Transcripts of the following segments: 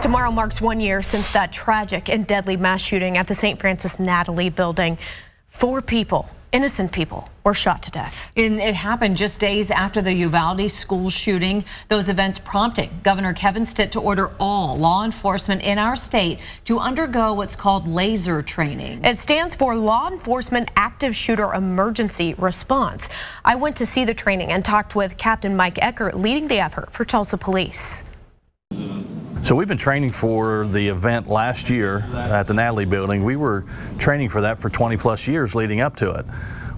Tomorrow marks 1 year since that tragic and deadly mass shooting at the St. Francis Natalie building. 4 people, innocent people, were shot to death. It happened just days after the Uvalde school shooting. Those events prompting Governor Kevin Stitt to order all law enforcement in our state to undergo what's called laser training. It stands for Law Enforcement Active Shooter Emergency Response. I went to see the training and talked with Captain Mike Eckert, leading the effort for Tulsa Police. So we've been training for the event last year at the Natalie building. We were training for that for 20 plus years leading up to it.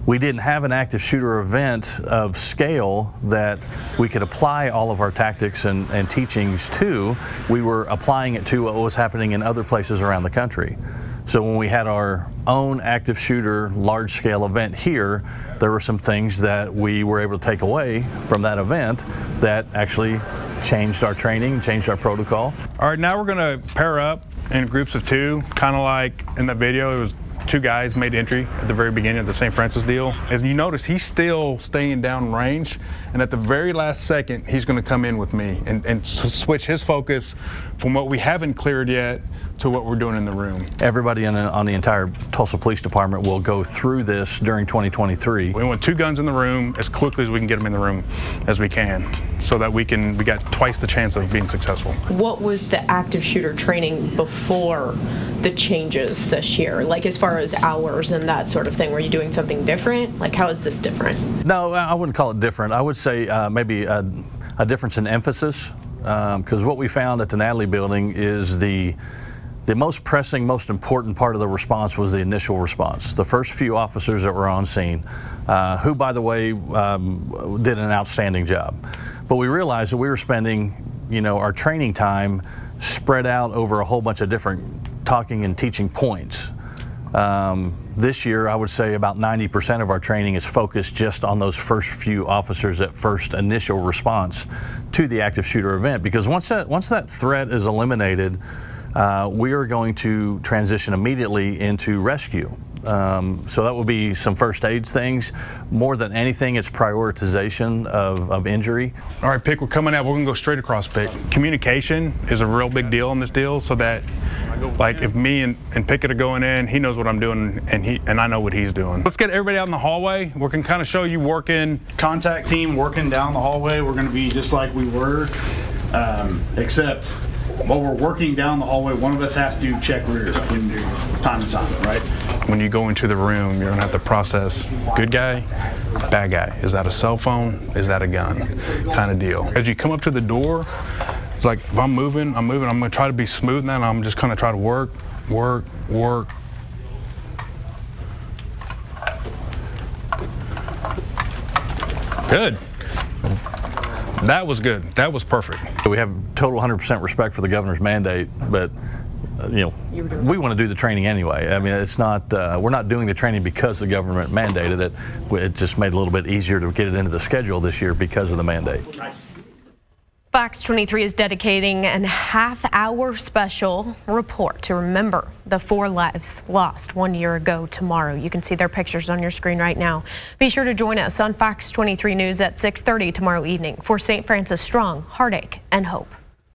We didn't have an active shooter event of scale that we could apply all of our tactics and teachings to. We were applying it to what was happening in other places around the country. So when we had our own active shooter large scale event here, there were some things that we were able to take away from that event that actually changed our training, changed our protocol. All right, now we're gonna pair up in groups of 2, kind of like in the video. It was 2 guys made entry at the very beginning of the St. Francis deal. As you notice, he's still staying down range, and at the very last second, he's gonna come in with me and switch his focus from what we haven't cleared yet to what we're doing in the room. Everybody on the entire Tulsa Police Department will go through this during 2023. We want 2 guns in the room as quickly as we can get them in the room as we can, so that we got twice the chance of being successful. What was the active shooter training before the changes this year? Like as far as hours and that sort of thing, were you doing something different? Like how is this different? No, I wouldn't call it different. I would say maybe a difference in emphasis, because what we found at the Natalie building is the most pressing, most important part of the response was the initial response. The first few officers that were on scene, who, by the way, did an outstanding job. But we realized that we were spending, our training time spread out over a whole bunch of different talking and teaching points. This year, I would say about 90% of our training is focused just on those first few officers at first initial response to the active shooter event. Because once that threat is eliminated, we are going to transition immediately into rescue. So that will be some first aid things. More than anything, it's prioritization of injury. All right, Pick, we're coming out. We're going to go straight across, Pick. Communication is a real big deal in this deal, so that like if me and Pickett are going in, he knows what I'm doing and I know what he's doing. Let's get everybody out in the hallway. We can kind of show you working. Contact team working down the hallway. We're going to be just like we were, except while we're working down the hallway, one of us has to check rear when you time assignment, right? When you go into the room, you're gonna have to process good guy, bad guy. Is that a cell phone? Is that a gun? Kind of deal. As you come up to the door, it's like if I'm moving. I'm gonna try to be smooth in that, and I'm just gonna try to work. Good. That was good. That was perfect. We have total 100% respect for the governor's mandate, but we want to do the training anyway. I mean, it's not, we're not doing the training because the government mandated it. It just made it a little bit easier to get it into the schedule this year because of the mandate. Fox 23 is dedicating a half-hour special report to remember the 4 lives lost 1 year ago tomorrow. You can see their pictures on your screen right now. Be sure to join us on Fox 23 News at 6:30 tomorrow evening for St. Francis Strong, Heartache, and Hope.